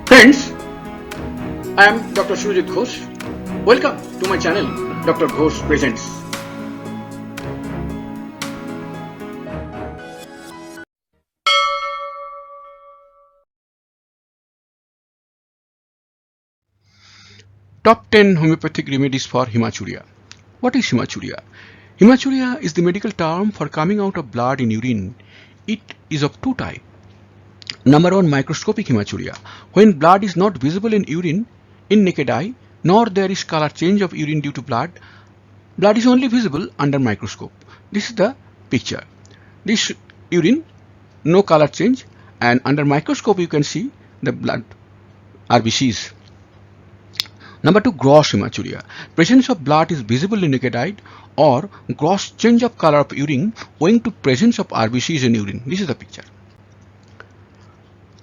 Friends, I am Dr. Surajit Ghosh. Welcome to my channel, Dr. Ghosh Presents. Top 10 homeopathic remedies for hematuria. What is hematuria? Hematuria is the medical term for coming out of blood in urine. It is of two types. Number 1, microscopic hematuria, when blood is not visible in urine in naked eye, nor there is color change of urine due to blood. Blood is only visible under microscope. This is the picture. This urine, no color change, and under microscope you can see the blood RBCs. Number 2, gross hematuria. Presence of blood is visible in naked eye or gross change of color of urine owing to presence of RBCs in urine. This is the picture.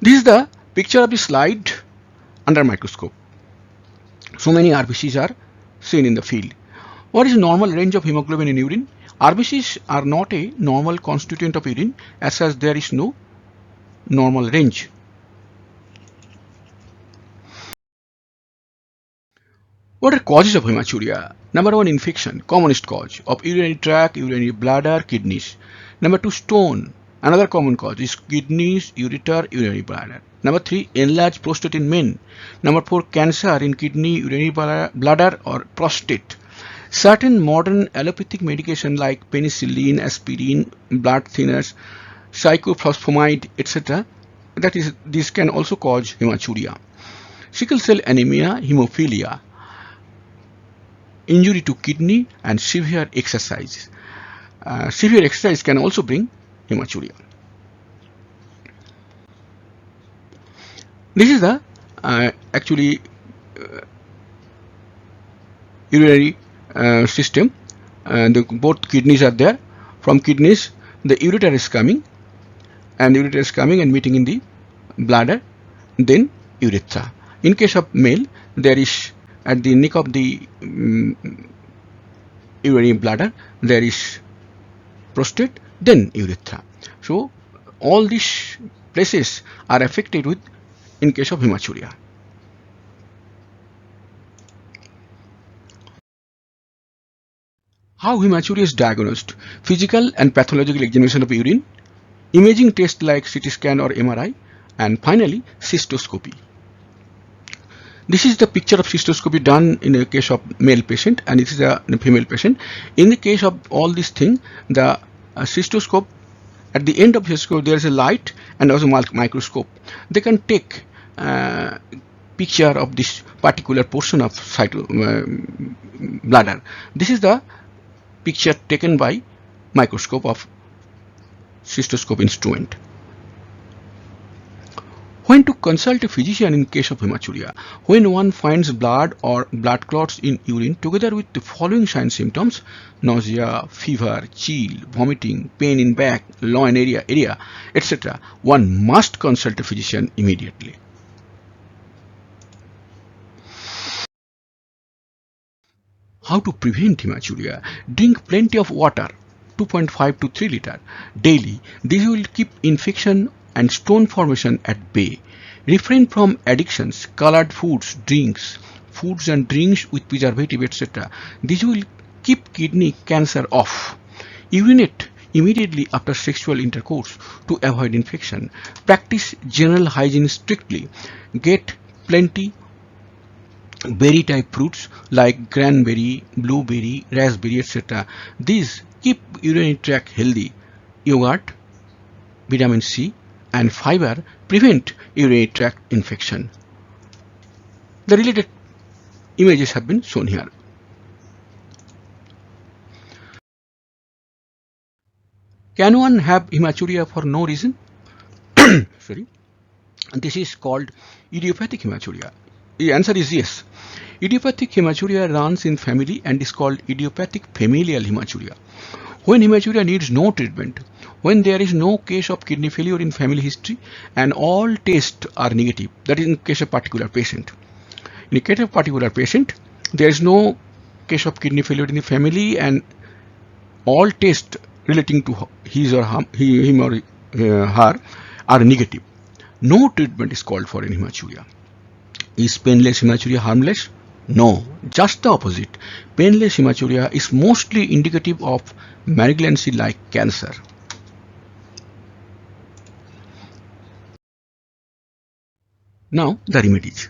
This is the picture of the slide under microscope. So many RBCs are seen in the field. What is normal range of hemoglobin in urine? RBCs are not a normal constituent of urine, as such there is no normal range. What are causes of hematuria? Number 1, infection, commonest cause of urinary tract, urinary bladder, kidneys. Number 2, stone. Another common cause is kidneys, ureter, urinary bladder. Number 3, enlarged prostate in men. Number 4, cancer in kidney, urinary bladder or prostate. Certain modern allopathic medication like penicillin, aspirin, blood thinners, cyclophosphamide, etc. This can also cause hematuria. Sickle cell anemia, hemophilia, injury to kidney, and severe exercise. Severe exercise can also bring hematuria. This is the urinary system. Both kidneys are there. From kidneys, the ureter is coming, and ureter is coming and meeting in the bladder, then urethra. In case of male, there is at the neck of the urinary bladder, there is prostate, then urethra. So all these places are affected with in case of hematuria. How hematuria is diagnosed? Physical and pathological examination of urine, imaging tests like CT scan or MRI, and finally cystoscopy. This is the picture of cystoscopy done in a case of male patient, and this is a female patient. In the case of all these things, the cystoscope, at the end of the cystoscope there is a light and also microscope. They can take picture of this particular portion of bladder. This is the picture taken by microscope of cystoscope instrument. When to consult a physician in case of hematuria? When one finds blood or blood clots in urine together with the following signs symptoms: nausea, fever, chill, vomiting, pain in back, loin area, etc. One must consult a physician immediately. How to prevent hematuria? Drink plenty of water, 2.5 to 3 liter daily. This will keep infection and stone formation at bay. Refrain from addictions, colored foods and drinks with preservative, etc. This will keep kidney cancer off. Urinate immediately after sexual intercourse to avoid infection. Practice general hygiene strictly. Get plenty berry type fruits like cranberry, blueberry, raspberry, etc. These keep urinary tract healthy. Yogurt, vitamin C, and fiber prevent urinary tract infection. The related images have been shown here. Can one have hematuria for no reason? Sorry. This is called idiopathic hematuria. The answer is yes. Idiopathic hematuria runs in family and is called idiopathic familial hematuria. When hematuria needs no treatment, when there is no case of kidney failure in family history and all tests are negative, that is in case of particular patient. In case of particular patient, there is no case of kidney failure in the family and all tests relating to him or her are negative. No treatment is called for in hematuria. Is painless hematuria harmless? No, just the opposite. Painless hematuria is mostly indicative of malignancy like cancer. Now the remedies.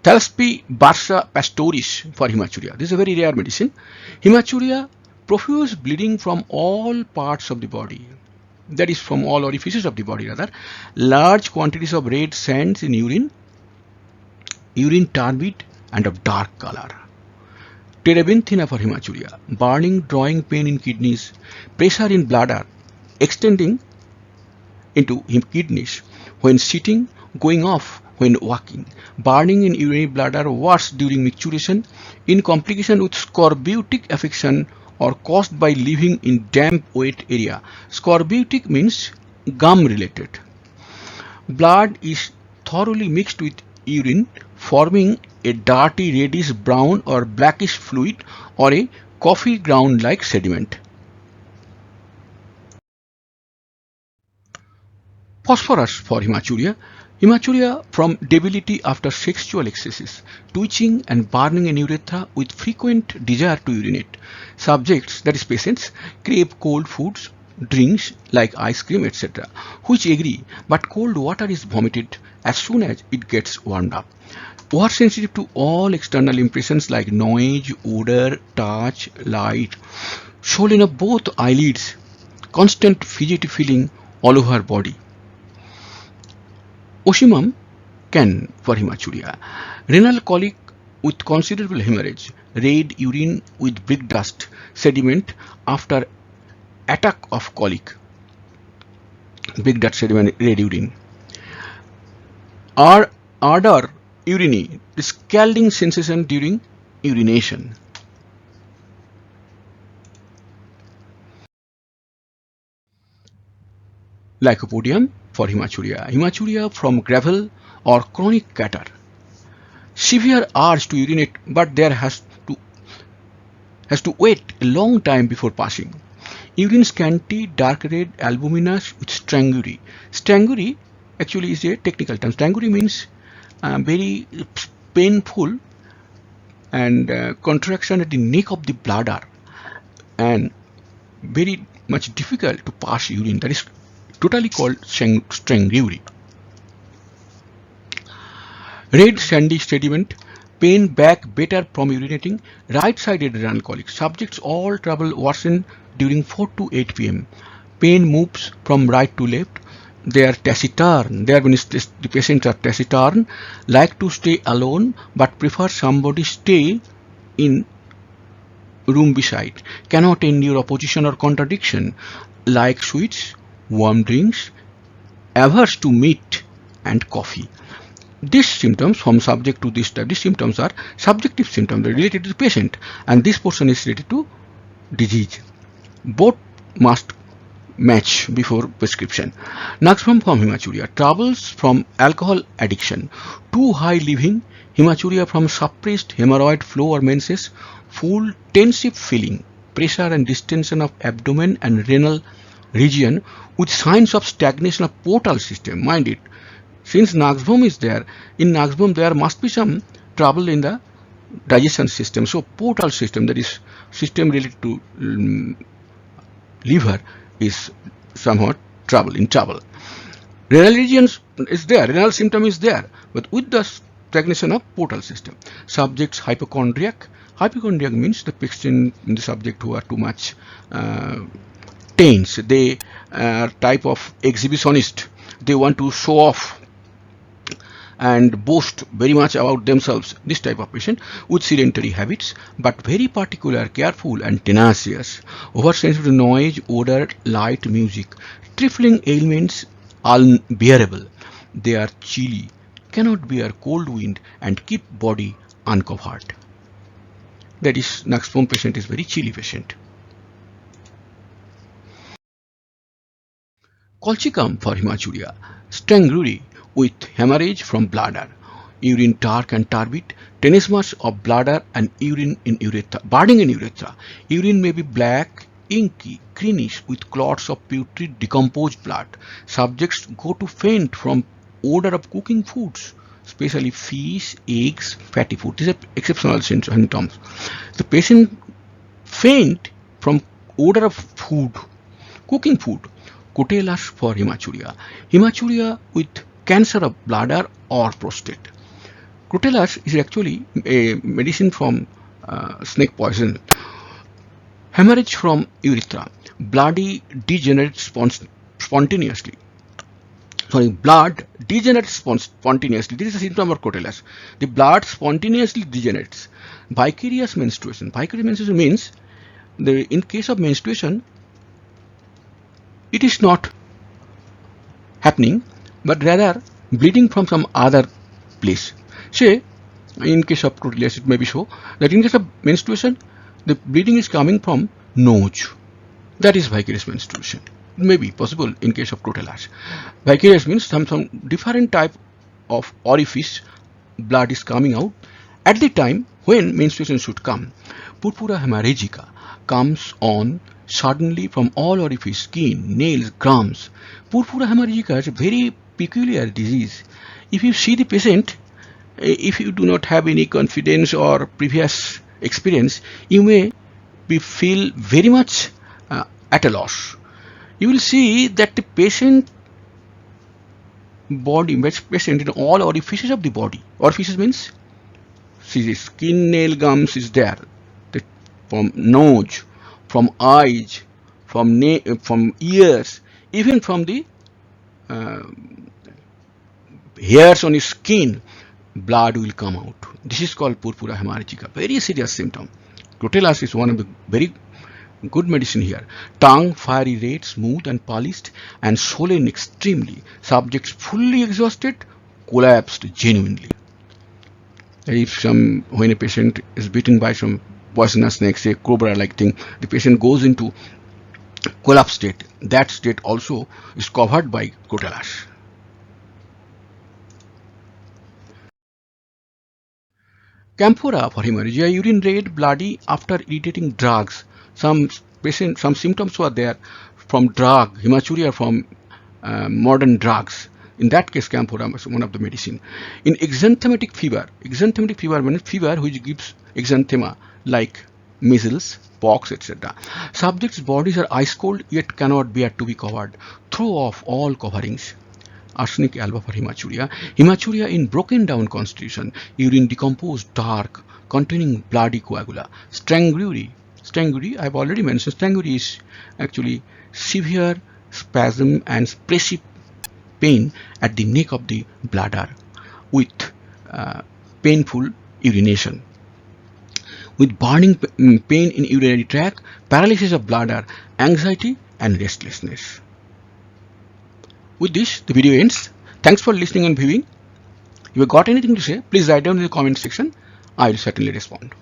Thalaspi bursa pastoris for hematuria. This is a very rare medicine. Hematuria, profuse bleeding from all parts of the body. That is from all orifices of the body rather. Large quantities of red sands in urine, urine turbid and of dark color. Terebinthina for hematuria, burning, drawing pain in kidneys, pressure in bladder, extending into kidneys when sitting, going off when walking, burning in urinary bladder worse during micturition, in complication with scorbutic affection or caused by living in damp wet area. Scorbutic means gum related. Blood is thoroughly mixed with urine, forming a dirty reddish brown or blackish fluid or a coffee ground like sediment. Phosphorus for hematuria. Hematuria from debility after sexual excesses, twitching and burning in urethra with frequent desire to urinate. Subjects, that is patients, crave cold foods, drinks like ice cream, etc., which agree, but cold water is vomited as soon as it gets warmed up. Who are sensitive to all external impressions like noise, odor, touch, light, swelling of both eyelids, constant fidgety feeling all over body. Oshimum can for hematuria. Renal colic with considerable hemorrhage, red urine with brick dust, sediment after attack of colic, brick dust sediment, red urine. Ardor urine, scalding sensation during urination. Lycopodium for hematuria. Hematuria from gravel or chronic catarrh. Severe urge to urinate, but there has to wait a long time before passing. Urine scanty, dark red, albuminous with strangury. Strangury actually is a technical term. Strangury means very painful and contraction at the neck of the bladder and very much difficult to pass urine. That is totally called strangury. Red sandy sediment, pain back better from urinating, right-sided renal colic. Subjects all trouble worsen during 4 to 8 p.m. Pain moves from right to left. They are taciturn. There means the patients are taciturn, like to stay alone, but prefer somebody stay in room beside. Cannot endure opposition or contradiction, like sweets, warm drinks, averse to meat and coffee. These symptoms from subject to this type, these symptoms are subjective symptoms related to the patient, and this portion is related to disease. Both must match before prescription. Naxbum from hematuria, troubles from alcohol addiction, too high living, hematuria from suppressed hemorrhoid flow or menses, full tensive feeling, pressure and distension of abdomen and renal region with signs of stagnation of portal system. Mind it, since Naxbum is there, in Naxbum there must be some trouble in the digestion system. So portal system, that is system related to liver, is somewhat in trouble. Renal region is there, renal symptom is there, but with the stagnation of portal system. Subjects hypochondriac. Hypochondriac means the patient in the subject who are too much tense. They are type of exhibitionist. They want to show off and boast very much about themselves. This type of patient with sedentary habits, but very particular, careful and tenacious. Oversensitive to noise, odor, light, music. Trifling ailments unbearable. They are chilly, cannot bear cold wind and keep body uncovered. That is, Naxbum patient is very chilly patient. Colchicum for hematuria. Strangury with hemorrhage from bladder, urine dark and turbid, tenesmus of bladder and urine in urethra, burning in urethra. Urine may be black, inky, greenish with clots of putrid decomposed blood. Subjects go to faint from odor of cooking foods. especially fish, eggs, fatty food. These are exceptional symptoms. The patient faint from odor of food, cooking food. Cotelas for hematuria. Hematuria with cancer of bladder or prostate. Cotelas is actually a medicine from snake poison. Hemorrhage from urethra. Bloody degenerates spontaneously. Blood degenerates spontaneously. This is a symptom of Cotelas. The blood spontaneously degenerates. Vicarious menstruation. Vicarious menstruation means in case of menstruation, it is not happening, but rather bleeding from some other place. Say, in case of Cotelas, it may be so that in case of menstruation, the bleeding is coming from nose. That is vicarious menstruation. It may be possible in case of Cotelas. Vicarious means some different type of orifice blood is coming out at the time when menstruation should come. Purpura hemorrhagica comes on suddenly from all orifice, skin, nails, gums. Purpura hemorrhagica is a very peculiar disease. If you see the patient, if you do not have any confidence or previous experience, you may feel very much at a loss. You will see that the patient body, patient in all orifices of the body. Orifices means, see, the skin, nail, gums is there. From nose, from eyes, from ears, even from the hairs on his skin, blood will come out. This is called purpura hemorrhagica. Very serious symptom. Cotelas is one of the very good medicine here. Tongue fiery red, smooth and polished, and swollen extremely. Subjects fully exhausted, collapsed genuinely. When a patient is bitten by some poisonous snake, say cobra-like thing, the patient goes into collapse state. That state also is covered by Cotelas. Camphora for hemorrhagia, urine red, bloody after irritating drugs. Some symptoms were there from drug, hematuria from modern drugs. In that case, camphora was one of the medicine. In exanthematic fever means fever which gives exanthema like measles, pox, etc. Subjects' bodies are ice cold yet cannot bear to be covered. Throw off all coverings. Arsenic alba for hematuria. Hematuria in broken down constitution. Urine decomposed, dark, containing bloody coagula. Strangury. I have already mentioned. Strangury is actually severe spasm and pressure pain at the neck of the bladder with painful urination. With burning pain in urinary tract, paralysis of bladder, anxiety and restlessness. With this, the video ends. Thanks for listening and viewing. If you got anything to say, please write down in the comment section. I will certainly respond.